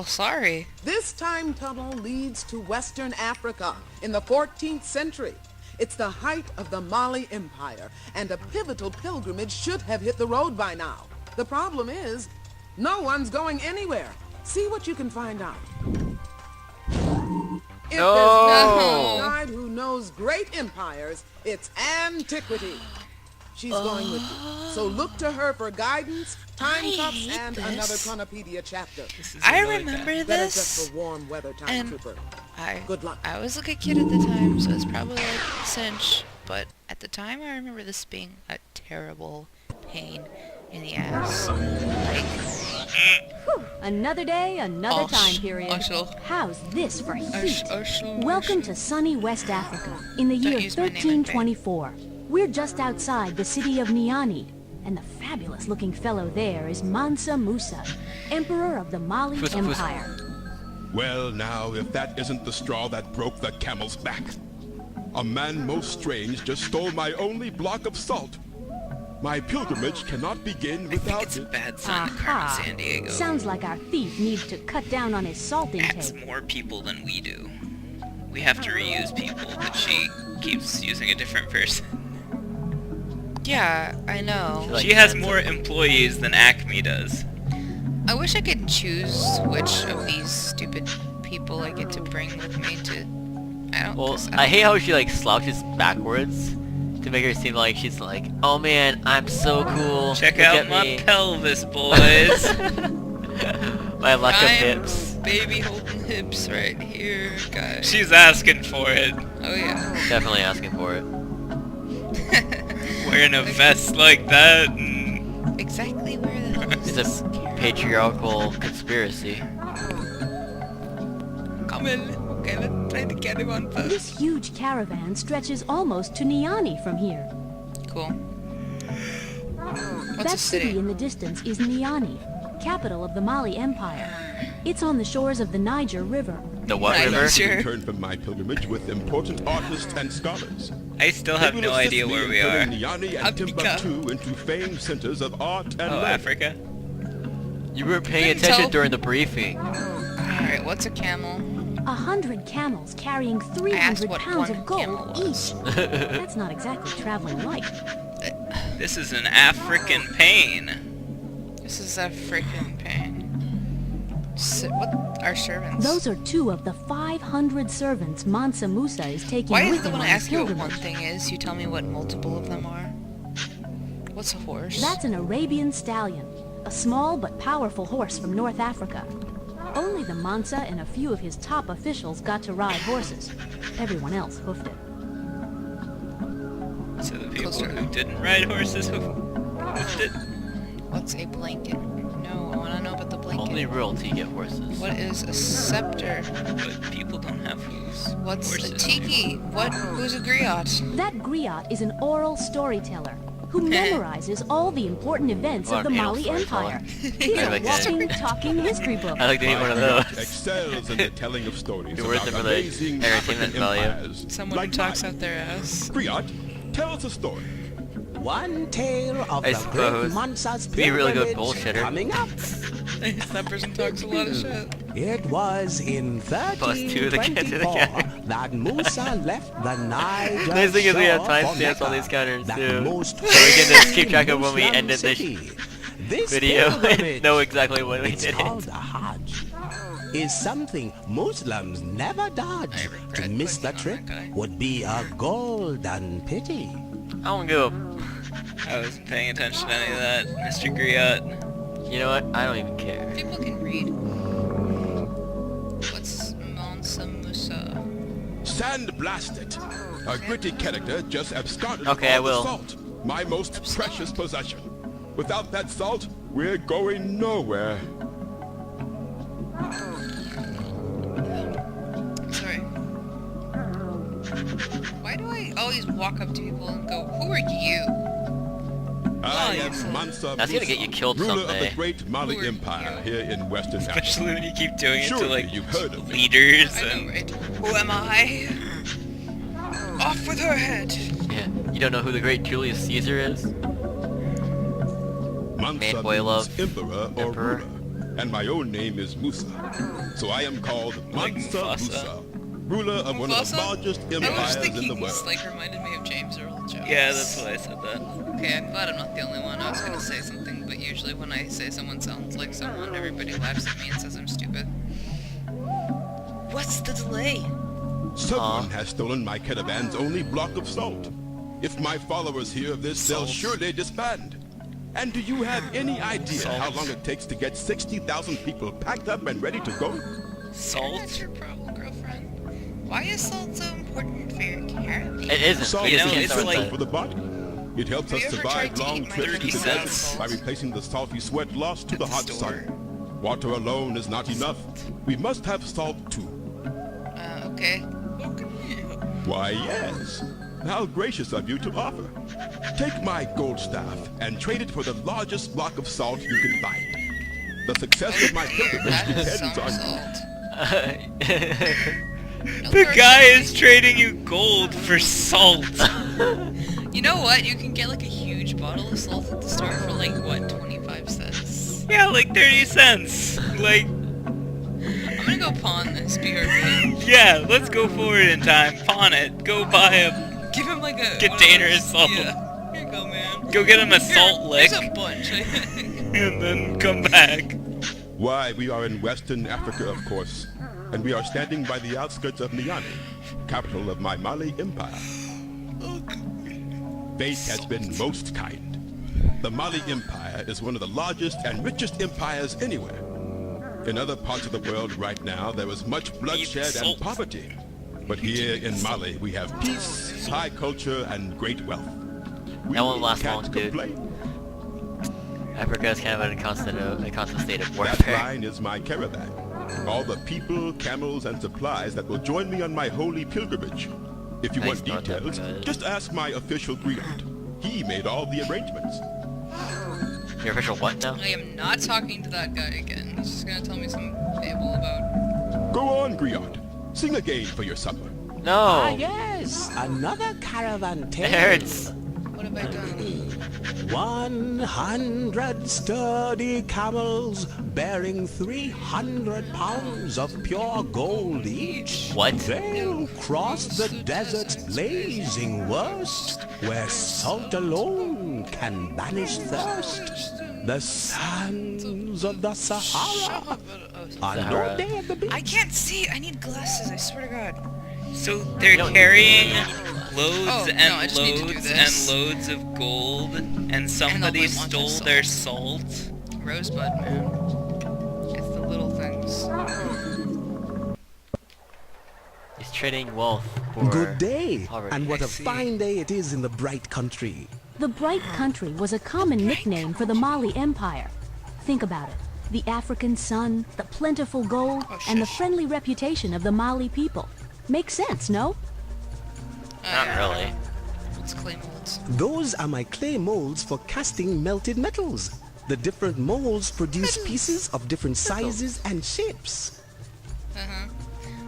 sorry. This time tunnel leads to Western Africa in the 14th century. It's the height of the Mali Empire, and a pivotal pilgrimage should have hit the road by now. The problem is, no one's going anywhere. See what you can find out. If there's No. a guide who knows great empires, it's antiquity. She's going with you. So look to her for guidance, time cups, and another Chronopedia chapter. I remember Better this. just for warm weather time, And Trooper. I Good luck. I was like a kid at the time, so it's probably like a cinch. But at the time, I remember this being a terrible pain in the ass. Whew. Another day, another time period. Ushel. How's this for heat? Ushel. Welcome to sunny West Africa in the Don't year use my name in vain. 1324. We're just outside the city of Niani, and the fabulous-looking fellow there is Mansa Musa, Emperor of the Mali Empire. Well, now, if that isn't the straw that broke the camel's back. A man most strange just stole my only block of salt. My pilgrimage cannot begin I think without it's a it. bad sign that Carmen Sandiego Sounds like our thief needs to cut down on his salt adds intake. more people than we do. We have to reuse people, but she keeps using a different person. Yeah, I know. She She has more employees than Acme does. I wish I could choose which of these stupid people I get to bring with me to... I don't... Well, 'cause I hate how she like slouches backwards to make her seem like she's like, oh man, I'm so cool. Check Look out at my me." pelvis, boys. My lack of I'm hips. baby holding hips right here, guys. She's asking for it. Oh yeah. Definitely asking for it. Wearing a vest like that and... Exactly where the hell is It's a patriarchal conspiracy. Come in. Okay, let's try to get him on first. This huge caravan stretches almost to Niani from here. Cool. What's That a city city? in the distance is Niani, capital of the Mali Empire. It's on the shores of the Niger River. The what Niger. river? Sure. Returned from my pilgrimage with important artists and scholars. I still have They will no assist idea me where in we are. turning Niani and Africa. Timbuktu into famed centers of art and Oh, learning. Africa. You weren't paying Couldn't attention tell. during the briefing. Alright, what's a camel? 100 camels carrying asked 300 what pounds one of gold camel was. each. That's not exactly traveling light. This is an African pain. This is a freaking pain. What are servants? Those are 2 of the 500 servants Mansa Musa is taking Why is with it that him when on I his ask you what one pilgrimage. thing is, you tell me what multiple of them are? What's a horse? That's an Arabian stallion, a small but powerful horse from North Africa. Only the Mansa and a few of his top officials got to ride horses. Everyone else hoofed it. So the people who didn't ride horses hoofed it. What's a blanket? No, I want to know about the blanket. Only royalty get horses. What is a scepter? But people don't have hooves. What's a tiki? Who's a griot? That griot is an oral storyteller who memorizes all the important events Well, of the an Mali anal Empire. storyteller. He's I a like that. walking, talking history book. I like to eat one of those. Excels in the telling of stories Be worth about it for the amazing entertainment African value. empires. Someone like who talks mine. out their ass. Griot, tell us a story. One tale of I the suppose. great Mansa's Be a really good pilgrimage bullshitter. coming up. That person talks a lot of shit. It was in Plus 2 to get to the 1324 counter. that Musa left the Niger Nice thing is we have shore for timestamps on Mecca, these counters that too. most So we can just keep track of when we Muslim ended this city. This video and pilgrimage, know exactly when we it's did called it. the Hajj, is something Muslims never dodge. I regret To miss the clicking on trip that guy. would be a golden pity. I don't go. I wasn't paying attention to any of that, Mr. Griot. You know what? I don't even care. People can read. What's Mansa Musa? Sand blasted. A gritty character just absconded with Okay, I all the will. salt. My most precious possession. Without that salt, we're going nowhere. Sorry. Why do I always walk up to people and go, who are you? I you am said- Mansa That's gonna Musa, get you killed ruler of someday. the great Mali Who are Empire you? here in Western Africa. Especially when you keep doing it to Surely like you've heard of me. leaders I know, and right? who am I? Off with her head. Yeah. You don't know who the great Julius Caesar is? Mansa boy means love, emperor or emperor. ruler, and my own name is Musa. So I am called Like Mansa Mufasa. Musa, ruler of one of the Mufasa? largest I was empires in thinking the he's world. like reminded me of James Earl Jones. Yeah, that's why I said that. Okay, I'm glad I'm not the only one. I was gonna say something, but usually when I say someone sounds like someone, everybody laughs at me and says I'm stupid. What's the delay? Someone has stolen my caravan's only block of salt. If my followers hear of this, they'll Salt. surely disband. And do you have any idea Salt. how long it takes to get 60,000 people packed up and ready to go? Salt? That's your problem, girlfriend. Why is salt so important for your caravan? It isn't. Salt We You just know, can't it's start essential with for that. the body. It helps Have us you ever survive tried to long eat my trips to turkey the salad desert salt? by replacing the salty sweat lost to At the the hot store. sun. Water alone is not enough. We must have salt too. Okay. Why, yes. How gracious of you to offer. Take my gold staff and trade it for the largest block of salt you can find. The success of my pilgrimage That is depends some on salt. The guy is trading you gold for salt. You know what? You can get like a huge bottle of salt at the store for like, what, 25 cents? Yeah, like 30 cents. Like, I'm gonna go pawn this BRB. yeah, let's go forward in time. Pawn it. Go buy a... Give him like a... Container one of of salt. Yeah. Here you go, man. Go get him a salt lick. Here's a bunch, I think. And then come back. why we are in Western Africa, of course, and we are standing by the outskirts of Niamey, capital of my Mali Empire. Fate has been most kind. The Mali Empire is one of the largest and richest empires anywhere. In other parts of the world right now, there is much bloodshed and salt. poverty. But here in Mali, we have peace, high culture, and great wealth. We That won't last can't long, dude. complain. Africa is kind of in a constant state of That warfare. line is my caravan. All the people, camels, and supplies that will join me on my holy pilgrimage. If you Nice want North details, Africa. just ask my official griot. He made all the arrangements. Your official what now? I am not talking to that guy again. He's just gonna tell me some fable about... Go on, griot. Sing again for your supper. Ah, No! yes, another caravan tale. It hurts! What have I done? 100 sturdy camels bearing 300 pounds of pure gold each. What? They'll cross the desert's blazing worst, where salt alone can banish thirst. The sands of the Sahara are no Sahara. day at the beach. I can't see! I need glasses, I swear to God. So they're don't- carrying loads Oh, no, I and just need to do loads this. and loads of gold, and somebody like, want stole the their salt. Rosebud, man. It's the little things. He's trading wealth for Good day, poverty. and what I a see. fine day it is in the bright country. The Bright Country was a common nickname for the Mali Empire. Think about it. The African sun, the plentiful gold, and the friendly reputation of the Mali people. Makes sense, no? Not really. Let's clay molds. Those are my clay molds for casting melted metals. The different molds produce pieces of different sizes and shapes.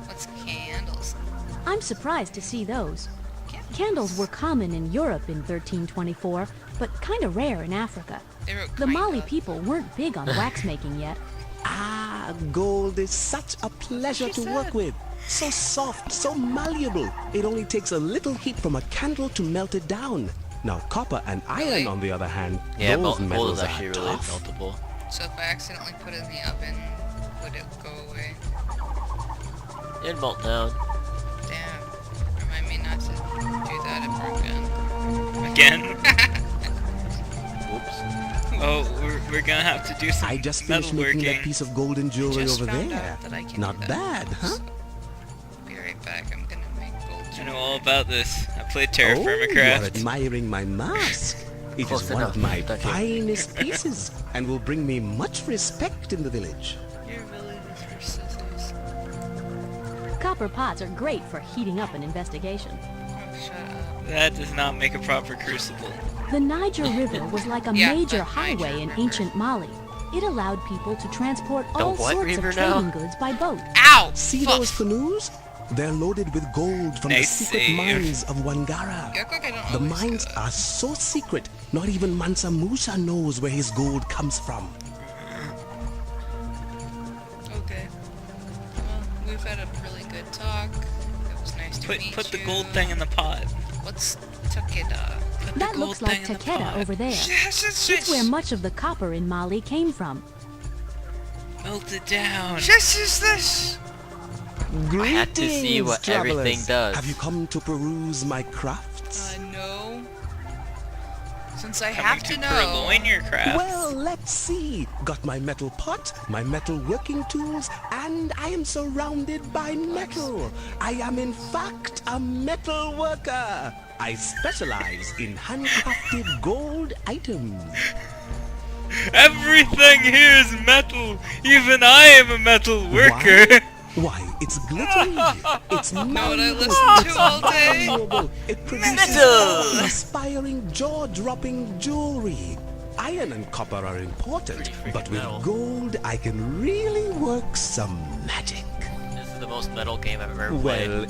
What's candles? I'm surprised to see those. Candles were common in Europe in 1324, but kind of rare in Africa. They wrote The Mali kinda. people weren't big on wax making yet. Ah, gold is such a pleasure to work with. So soft, so malleable. It only takes a little heat from a candle to melt it down. Now copper and iron, on the other hand, Yeah, those gold metals is are actually really tough. meltable. So if I accidentally put it in the oven, would it go away? It'd melt down. Damn. Remind me not to do that ever again. Again? Oops. Oh, we're gonna have to do some I just finished making that metalworking. piece of golden jewelry Just over found there. out that I can Not do that. bad, huh? Be right back. I'm gonna make gold I jewelry. know all about this. I played Terra Oh, you're Firmacraft. admiring my mask. It Close is one of enough, my don't you? finest pieces and will bring me much respect in the village. You're really this for scissors. Copper pots are great for heating up an investigation. Oh, shut up. That does not make a proper crucible. The Niger River was like a Yeah, major the highway Niger in River. ancient Mali. It allowed people to transport all what sorts river of now? trading goods by boat. Ow! See Fuck. those canoes? They're loaded with gold from the Nice secret save. mines of Wangara. You act like I don't The always do mines that. are so secret, not even Mansa Musa knows where his gold comes from. we've had a really good talk. It was nice to meet you. Put the gold thing in the pot. What's Takeda? Put the That gold looks like thing in the Takeda pot. over there. Yes, It's where much of the copper in Mali came from. Melt it down. Yes, is this? I had to see what everything does. Have you come to peruse my crafts? No. Since I Coming have to know. purloin your crafts. Well, let's see. Got my metal pot, my metal working tools, and I am surrounded by metal. I am in fact a metal worker. I specialize in handcrafted gold items. Everything here is metal. Even I am a metal worker. Why, it's glittery. It's malleable. listen to all day. valuable. It produces Metal. inspiring, jaw-dropping jewelry. Iron and copper are important, Pretty but freaking with metal. gold, I can really work some magic. This is the most metal game I've ever played. Well,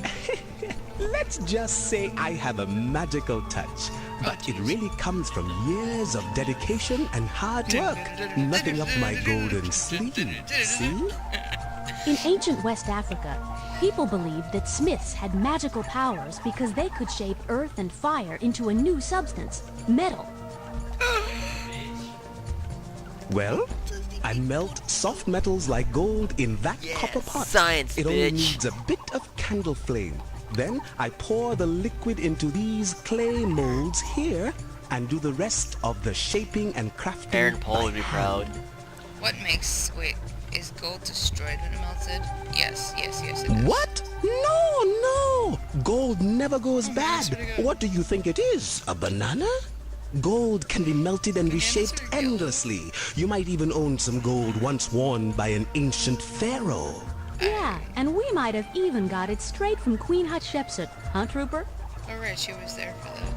let's just say I have a magical touch. But it really comes from years of dedication and hard work. Nothing up my golden sleeve. See? In ancient West Africa, people believed that smiths had magical powers because they could shape earth and fire into a new substance, metal. Well, I melt soft metals like gold in that copper pot. Science, It only bitch. needs a bit of candle flame. Then I pour the liquid into these clay molds here and do the rest of the shaping and crafting. Aaron Paul would by be hand. proud. What makes... Wait, is gold destroyed when it melted? Yes, it is. What? No! Gold never goes bad. pretty good. What do you think it is? A banana? Gold can be melted and reshaped pretty good. endlessly. You might even own some gold once worn by an ancient pharaoh. Yeah, and we might have even got it straight from Queen Hatshepsut, huh, Trooper? Alright, she was there for that.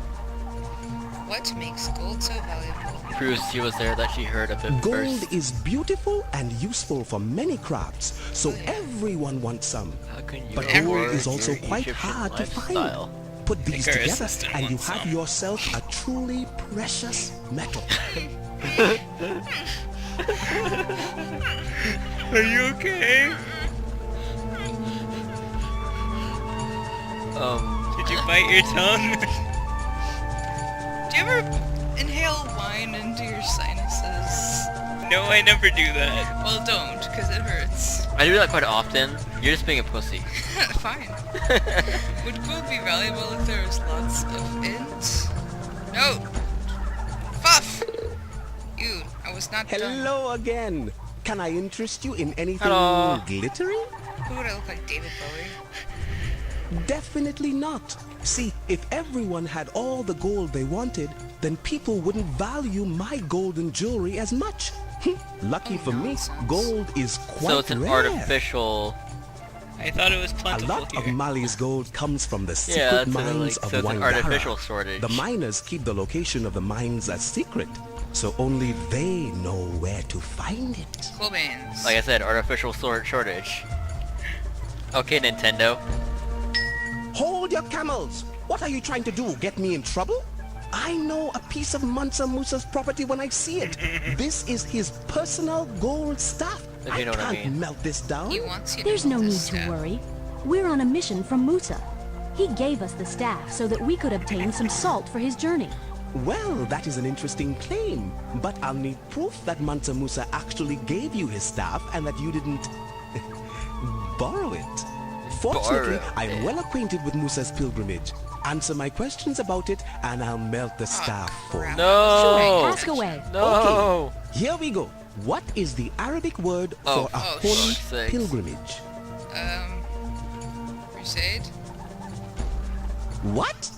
What makes gold so valuable? Proves she was there that she heard of it Gold first. is beautiful and useful for many crafts, so everyone wants some. How can you But Everyone. gold afford is also your quite Egyptian hard to lifestyle? find. Put these Think our together assistant and you wants have some. yourself a truly precious metal. Are you okay? Did you bite your tongue? Do you ever inhale wine into your sinuses? No, I never do that. Well, don't, because it hurts. I do that quite often. You're just being a pussy. Fine. Would gold be valuable if there was lots of it? No! Fuff! You, I was not done. Hello again. Can I interest you in anything Hello. glittery? Who would I look like, David Bowie? Definitely not. See, if everyone had all the gold they wanted, then people wouldn't value my golden jewelry as much. Lucky for me, nonsense. gold is quite So it's an rare. artificial... I thought it was A plentiful lot of here. Mali's gold comes from the Yeah, secret that's what I mines like. of So it's an Wangara. artificial shortage. The miners keep the location of the mines a secret, so only they know where to find it. Cool beans. Like I said, artificial shortage. Okay, Nintendo. Hold your camels! What are you trying to do? Get me in trouble? I know a piece of Mansa Musa's property when I see it. This is his personal gold staff. If I you know what I can't mean. melt this down. He wants you to There's no hold need this to staff. worry. We're on a mission from Musa. He gave us the staff so that we could obtain some salt for his journey. Well, that is an interesting claim, but I'll need proof that Mansa Musa actually gave you his staff and that you didn't borrow it. Fortunately, Borrow I'm it. well acquainted with Musa's pilgrimage. Answer my questions about it and I'll melt the staff for you. crap. No! Ask away. No! Here we go. What is the Arabic word Oh, for a oh, holy fuck's sakes. pilgrimage? Crusade? What?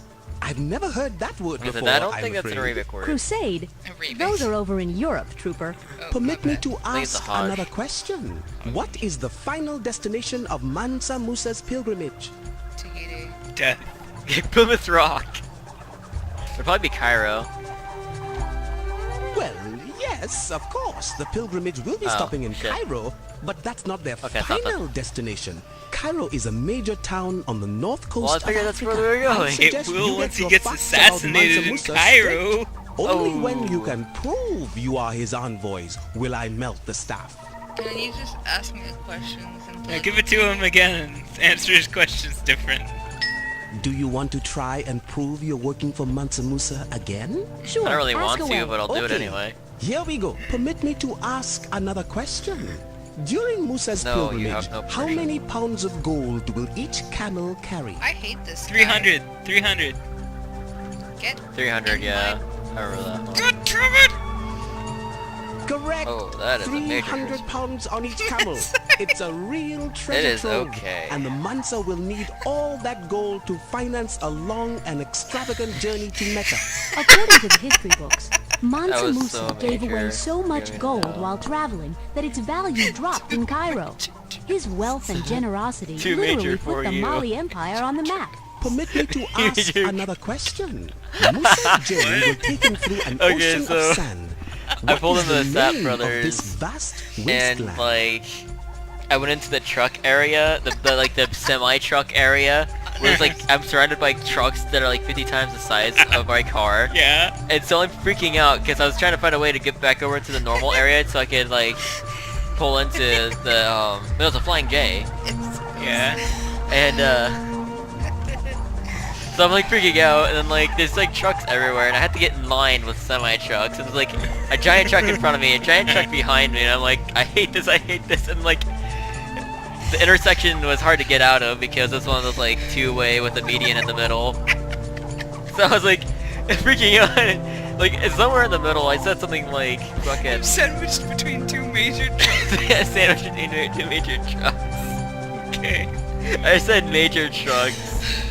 I've never heard that word Like I said, before, I don't I'm think that's an afraid. Arabic word. Crusade? Arabic. Those are over in Europe, Trooper. Oh, Permit my me bad. to think it's a ask Hajj. another question. What is the final destination of Mansa Musa's pilgrimage? Tahiti. Death. Plymouth Rock. It'd probably be Cairo. Well, yes, of course. The pilgrimage will be Oh, stopping in shit. Cairo, but that's not their Okay, stop final destination. Cairo is a major town on the north coast Well, I of figure that's Africa. where they're going. I It suggest It you will get once he your gets facts about assassinated Mansa in Musa Cairo. straight. Only when you Oh. can prove you are his envoys will I melt the staff. Can you just ask me the questions and Yeah, give it to him again and answer his questions different. Do you want to try and prove you're working for Mansa Musa again? Sure, I don't really ask want away. to, but I'll do it Okay. anyway. Here we go. Permit me to ask another question. During Musa's No, you pilgrimage, have no how permission. many pounds of gold will each camel carry? I hate this guy. 300. 300. Get 300, in yeah. my- I remember that one. God damn it! Correct. Oh, that is a major 300 pounds on each camel. It's a real treasure is trove. okay. And the Mansa will need all that gold to finance a long and extravagant journey to Mecca. According to the history books, Mansa was Musa so gave away major. so much Giving gold out. while traveling that its value dropped in Cairo. His wealth and generosity Too literally major put for the you. Mali Empire on the map. Permit me to ask Major. another question. Musa's journey will take him through an Okay, ocean so of sand. I What pulled is into the the Sap name Brothers, of this vast and wasteland? like I went into the truck area, the semi-truck area, where it's like I'm surrounded by trucks that are like 50 times the size of my car. Yeah. And so I'm freaking out because I was trying to find a way to get back over into the normal area so I could like pull into the it was a Flying J. Yeah. And so I'm like freaking out, and then like there's like trucks everywhere, and I had to get in line with semi trucks. And there's like a giant truck in front of me, a giant truck behind me, and I'm like, I hate this, and like the intersection was hard to get out of because it's one of those like two-way with a median in the middle. So I was like freaking out. Like somewhere in the middle, I said something like fucking Sandwiched between two major trucks. sandwich between two major trucks. Okay. I said major trucks.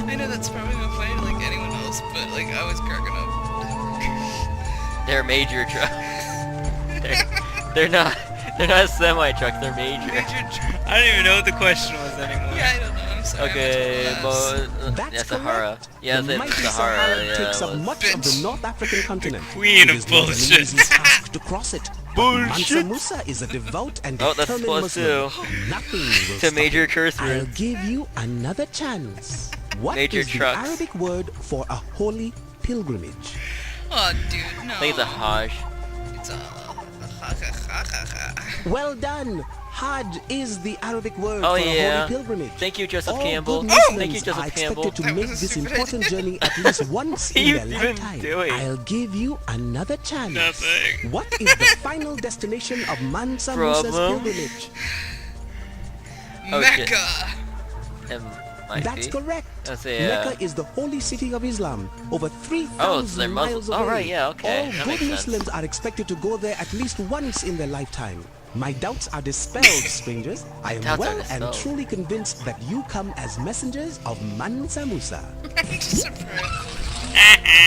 I know that's probably not funny to like anyone else, but like I was cracking up. They're major trucks. They're not semi trucks. They're major. Major trucks. I don't even know what the question was anymore. Yeah, I don't know. I'm sorry. Okay, I'm a total ass. but That's yeah, Sahara. correct. Yeah, the it's mighty Sahara. Yeah, takes it up was. much of the North African continent. queen It of is not an bullshit. easy task to cross it. Mansa Bullshit. Musa is a devout and Oh, that's determined plus Muslim. two. Nothing will To stop major him. curse I'll words. give you another chance. What Major is trucks. the Arabic word for a holy pilgrimage? Oh, dude, no. I think it's a Hajj. It's a. Well done. Hajj is the Arabic word Oh, for a yeah. holy pilgrimage. Thank you, Joseph All Campbell. good Thank you, Muslims Joseph are Campbell. expected to That make was a this stupid important idea. journey at least once What are in you their even lifetime. doing? I'll give you another chance. Nothing. What is the final destination of Mansa Musa's Problem? pilgrimage? Oh, shit. Mecca. That's correct. Let's see, Mecca is the holy city of Islam, over 3,000 Oh, so they're miles Muslim. away. Oh, right, yeah, okay. All That good makes sense. Muslims are expected to go there at least once in their lifetime. My doubts are dispelled, strangers. I am Doubts are well and dispelled. truly convinced that you come as messengers of Mansa Musa. I'm just surprised.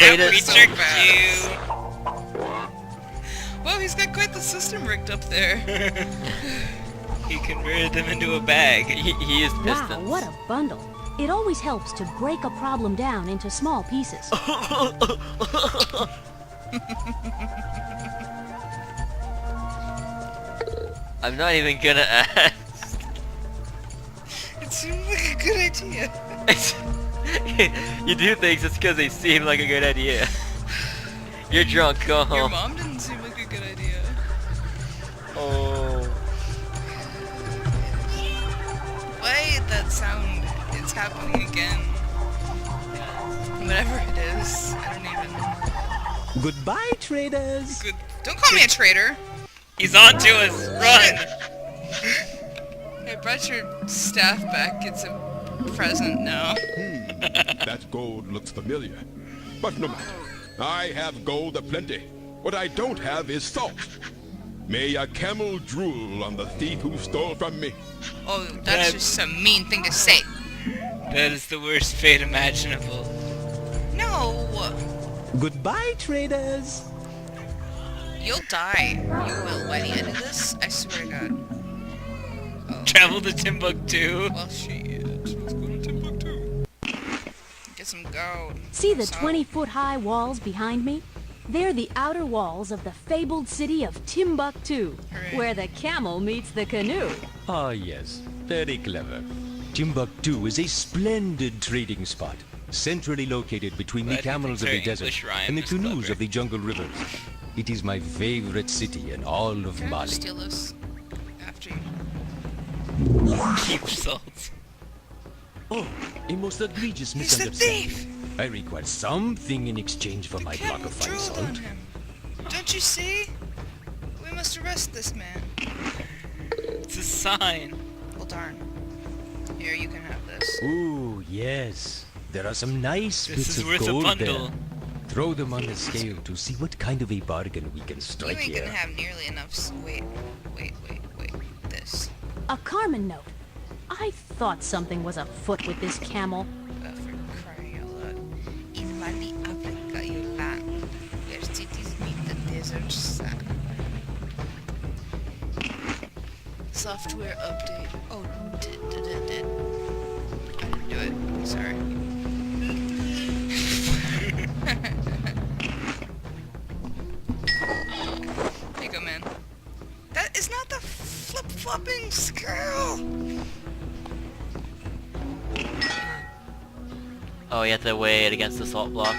Beta- We so tricked fast. you. Well, he's got quite the system rigged up there. He converted them into a bag. He used Wow, pistons. what a bundle. It always helps to break a problem down into small pieces. I'm not even gonna ask. It seemed like a good idea. You do things just because they seem like a good idea. You're drunk, go Your home. mom didn't seem like a good idea. Oh. Why that sound? It's happening again. Whatever it is, I don't even. Goodbye, traders. Good. Don't call me a traitor. He's on to us. Run. I brought your staff back. It's a present now. That gold looks familiar. But no matter. I have gold aplenty. What I don't have is salt. May a camel drool on the thief who stole from me. Oh, that's just a mean thing to say. That is the worst fate imaginable. No, Goodbye, traders. you'll die. You will by the end of this. I swear to God. Travel to Timbuktu. Well, shit. Let's go to Timbuktu. Get some gold. See the So- 20-foot-high walls behind me? They're the outer walls of the fabled city of Timbuktu, Hooray. where the camel meets the canoe. Ah, yes. Very clever. Timbuktu is a splendid trading spot, centrally located between the Glad you camels of think the their desert English rhyme and the is canoes clever. of the jungle rivers. It is my favorite city in all of Can I Mali. just steal this? Keep salt. Oh, a most egregious He's the misunderstanding. thief! I require something in exchange for my block Camel of fine drooled on salt. him. Don't you see? We must arrest this man. It's a sign. Well, darn. Here, you can have this. Ooh, yes. There are some nice This bits is of worth a gold bundle. there. Throw them on the scale to see what kind of a bargain we can You strike ain't here. gonna have nearly enough. Wait. This. A Carmen note. I thought something was afoot with this camel. For crying out loud. In Mali, Africa, your land, where cities meet the desert sand. Software update. Oh, did. I didn't do it. Sorry. There you go, man. That is not the flip-flopping squirrel! Oh, you have to weigh it against the salt block.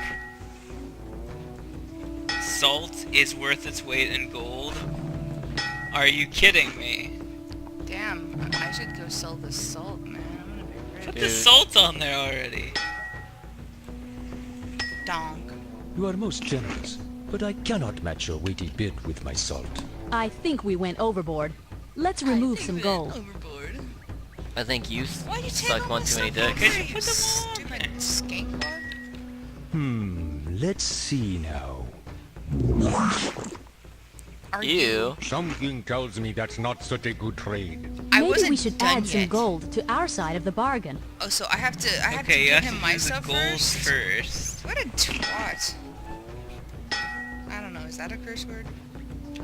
Salt is worth its weight in gold? Are you kidding me? Damn, I should go sell this salt, man. I'm gonna be rich. Put Dude. the salt on there already. Donk. You are most generous, but I cannot match your weighty bid with my salt. I think we went overboard. Let's remove some gold. Overboard. I think you Why you take suck all one my too many stuff dicks. away, Could you put them all stupid there? skankwad? Let's see now. Are You. Something tells me that's not such a good trade. I Maybe wasn't we should done add some yet. gold to our side of the bargain. Oh, so I have to Okay, you give have him to my do the stuff gold first? first. What a twat. I don't know, is that a curse word?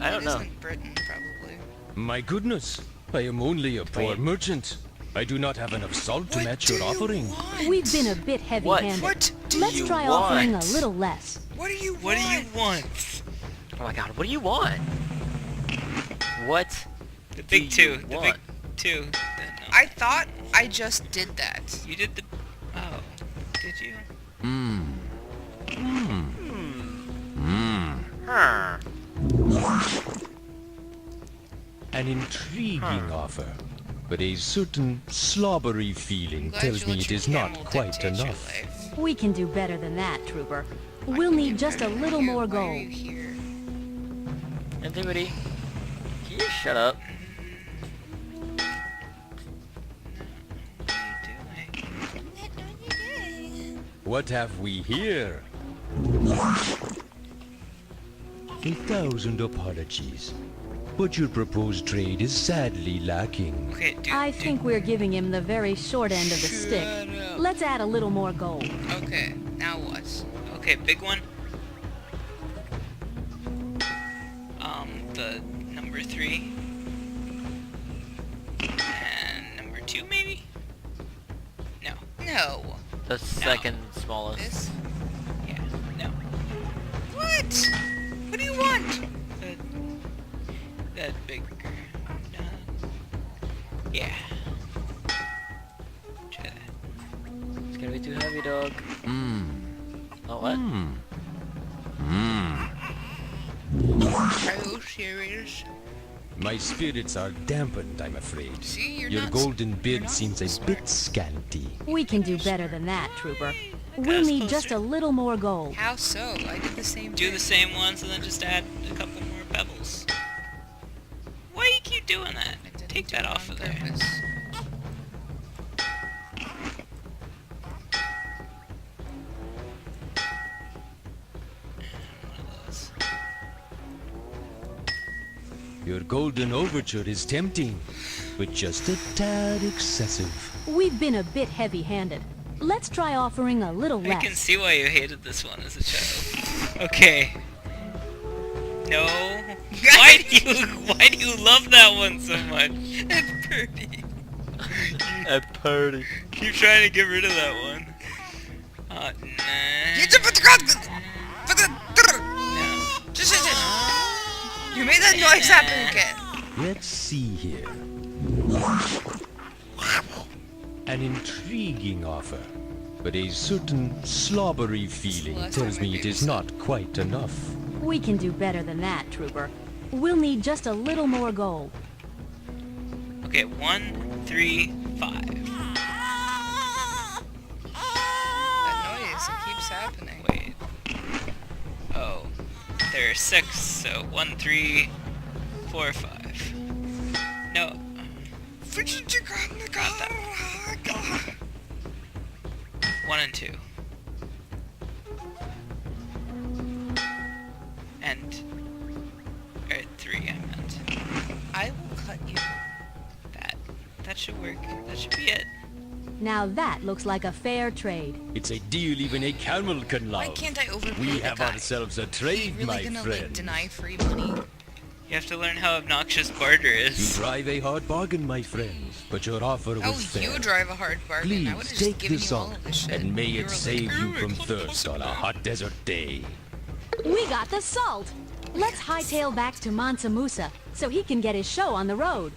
I don't It know. isn't Britain, probably. My goodness, I am only a poor Wait. merchant. I do not have enough salt to What match do your you offering. want? We've been a bit heavy-handed. What do Let's you try offering a want? little less. What do you want? What do you want? Oh my god, what do you want? What? The big do you two. The want? big two. No. I thought I just did that. You did the... Oh. Did you? Huh. An intriguing offer, but a certain slobbery feeling Glad tells you me let it your is not camel quite dictate your enough. life. We can do better than that, Trooper. I We'll can need do just a better than little you. more Why are you gold. here? Antiquity. Can you shut up? What are you doing? What have we here? 1,000 apologies, but your proposed trade is sadly lacking. Okay, dude. I think we're giving him the very short end of the stick. Shut up. Let's add a little more gold. Okay, now what? Okay, big one. The number 3. And number 2, maybe? No. No. The second smallest. This? Yeah. No. What? What do you want? That bigger. Yeah. Try that. It's gonna be too heavy, dog. Oh, what? Are you serious? My spirits are dampened, I'm afraid. See, you're Your not golden you're bid not seems a smart. bit scanty. We can do better than that, Trooper. We'll us need just closer. a little more gold. How so? I did the same Do thing. the same ones and then just add a couple more pebbles. Why you keep doing that? I didn't Take do that it off on of there. purpose. One of those. Your golden overture is tempting, but just a tad excessive. We've been a bit heavy-handed. Let's try offering a little I can less. see why you hated this one as a child. Okay. No. Why do you love that one so much? It's pretty. A party. Keep trying to get rid of that one. Nah. You made that noise happen again. Let's see here. An intriguing offer, but a certain slobbery feeling last tells time I me it is babysat. not quite enough. We can do better than that, Trooper. We'll need just a little more gold. Okay, 1, 3, 5. That noise, it keeps happening. Wait. Oh. There are 6, so 1, 3, 4, 5. No. Not that. 1 and 2. And... or 3, I meant. I will cut you. That should work. That should be it. Now that looks like a fair trade. It's a deal even a camel can love. Why can't I overpay We the have guy? ourselves a Is he trade, really my gonna, friend. like, deny free money? You have to learn how obnoxious barter You is. drive a hard bargain, my friend, but your offer was Oh, fair. you drive a hard bargain. I Please would've just take given this you all on, of this shit. and may You it were save like, you from thirst on a hot desert day. We got the salt. Let's hightail back to Mansa Musa so he can get his show on the road.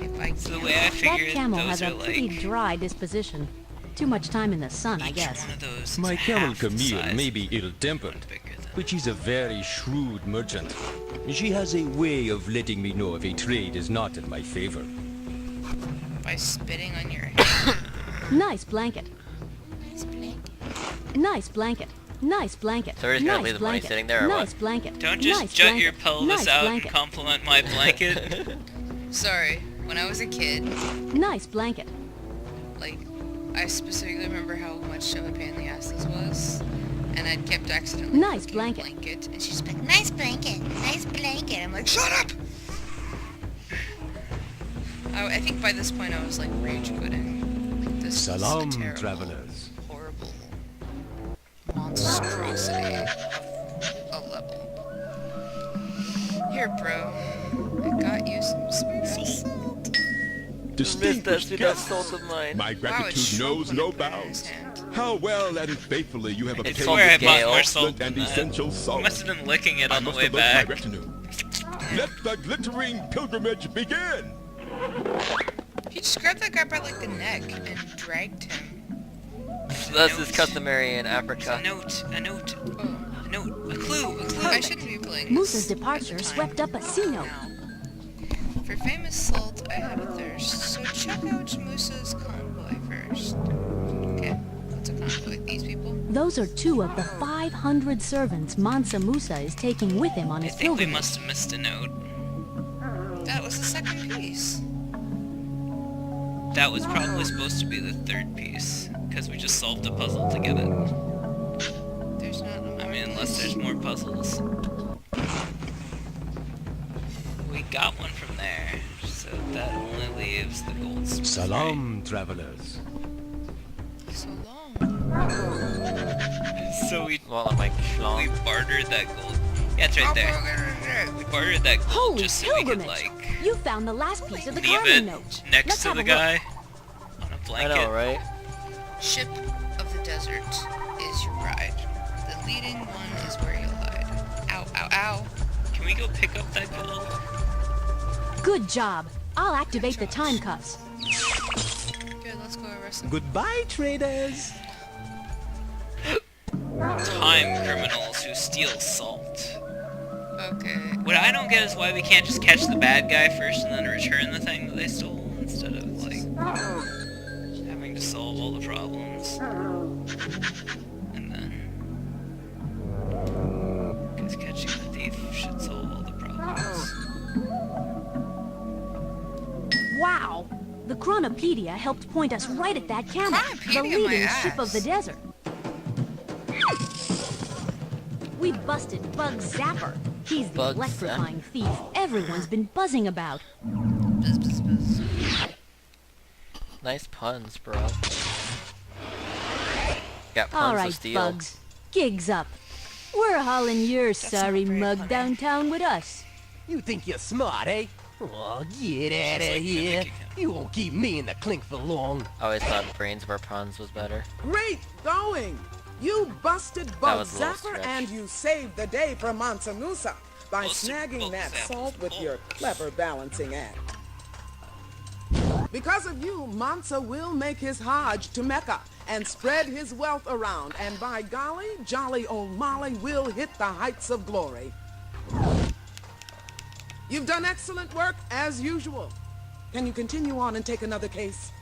If I So the can't- way I That figure it, camel those has are a pretty like... dry disposition. Too much time in the sun, I each guess. one of those is My camel half the Camille size may of be the ill-tempered, one bigger than- but she's a very shrewd merchant. She has a way of letting me know if a trade is not in my favor. by spitting on your head. Nice blanket. Nice blanket. Nice blanket. So we're just gonna nice leave the money blanket. sitting there or what? Nice blanket. Don't just nice jut blanket. your pelvis nice out blanket. and compliment my blanket. Sorry, when I was a kid, Nice blanket. like, I specifically remember how much of a pain in the ass this was. And I'd kept accidentally Nice cooking blanket. blanket. And she's like, nice blanket, nice blanket. I'm like, shut up! I think by this point I was like rage quitting. Like, this Salam, is a terrible, travelers. horrible monstrosity of a level. Here, bro. I got you some salt. Distinguished Missed that guests, salt of mine. my Wow, it gratitude shrunk knows when no I put it in his bounds. hand. How well and faithfully you have It's obtained called Where I this bought Gale. more salt excellent than and that. essential I salt. must have been licking it I on the must way alert my back. retinue. Let the glittering pilgrimage begin! He just grabbed that guy by like the neck and dragged him. So this is customary in A Africa. note, Oh, a clue. I shouldn't be playing Moose's this departure at the time. swept up a C note. Now, for famous salt, I have a thirst. So check out Moose's convoy first. Okay, what's a convoy? These people? Those are 2 of the 500 servants Mansa Musa is taking with him on I his think we pilgrimage. must have missed a note. That was the second piece. That was probably supposed to be the third piece, because we just solved a puzzle to get it. There's not. I mean, unless there's more puzzles. We got one from there, so that only leaves the gold smith, Salam, travelers. So long. right? So we Well, I'm like schlong. bartered that gold. Yeah, it's right there. We bartered that gold Holy just so we could pilgrimage! like You found the last piece of the leave Carmen it note. next Let's to have the a look. guy on a I blanket. know, right? Ship of the desert is your ride. The leading one is where you'll hide. Ow, ow, ow. Can we go pick up that gold? Good job. I'll activate the time cuffs. Good, let's go arrest them. Goodbye, traders. Time criminals who steal salt. Okay. What I don't get is why we can't just catch the bad guy first and then return the thing that they stole instead of like having to solve all the problems. And then because catching the thief should solve all the problems. Wow! The Chronopedia helped point us right at that camel, the Chronopedia, my leading ship of ass. the desert. We busted Bug Zapper. He's the Bug electrifying thief everyone's been buzzing about. Buzz, buzz, buzz. Nice puns, bro. Got puns All of right, steel. Bugs. Gigs up. We're hauling your sorry not very mug funny. downtown with us. You think you're smart, eh? Oh, get out of like here. mimicking him. You won't keep me in the clink for long. I always thought brains were puns was better. Great going! You busted That Bug was a little Zapper stretch. and you saved the day for Mansa Musa by Busted snagging Bug that Zapper's salt with fault. your clever balancing act. Because of you, Mansa will make his Hajj to Mecca and spread his wealth around, and by golly, jolly old Molly will hit the heights of glory. You've done excellent work, as usual. Can you continue on and take another case?